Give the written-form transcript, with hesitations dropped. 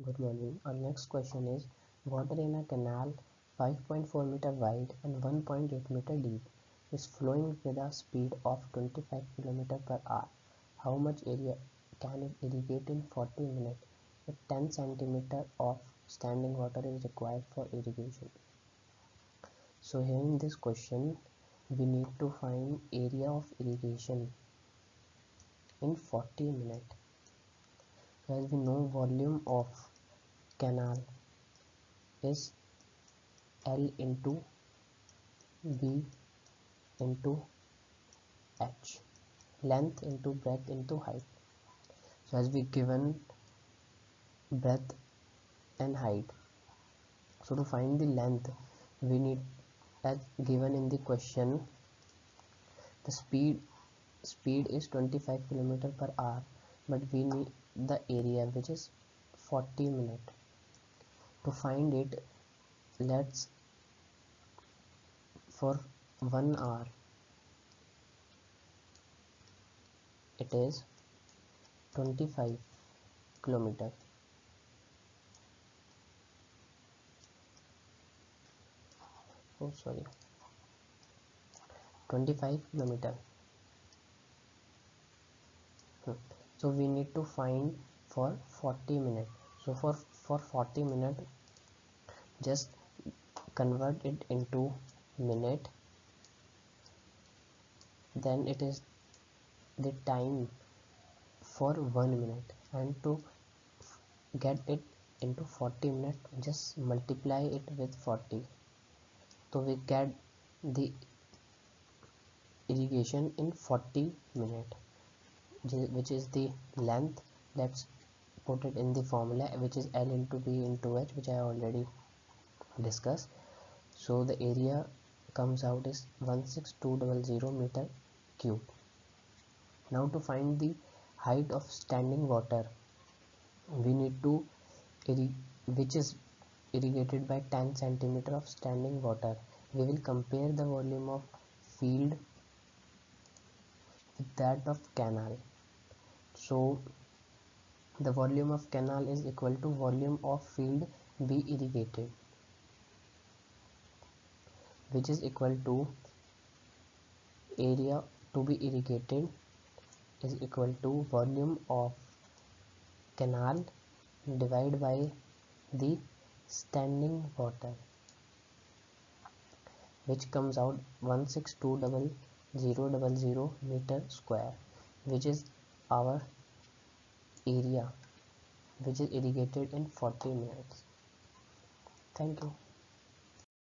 Good morning. Our next question is, water in a canal 5.4 meter wide and 1.8 meter deep is flowing with a speed of 25 km per hour. How much area can it irrigate in 40 minutes if 10 centimeter of standing water is required for irrigation? So here in this question, we need to find area of irrigation in 40 minutes. As we know, volume of canal is L into B into H, length into breadth into height. So as we given breadth and height, so to find the length we need, as given in the question, the speed is 25 km per hour, but we need the area which is 40 minutes. To find it, let's for 1 hour it is 25 km. Oh sorry, 25 km. So we need to find for 40 minutes. So for 40 minutes, just convert it into minute, then it is the time for 1 minute, and to get it into 40 minutes, just multiply it with 40. So we get the irrigation in 40 minutes, which is the length. Let's put it in the formula, which is L into B into H, which I already discussed. So the area comes out is 16200 meter cube. Now to find the height of standing water, we need to which is irrigated by 10 centimeter of standing water. We will compare the volume of field with that of canal. So the volume of canal is equal to volume of field be irrigated, which is equal to area to be irrigated is equal to volume of canal divided by the standing water, which comes out 1620000 meter square, which is our area which is irrigated in 40 minutes. Thank you.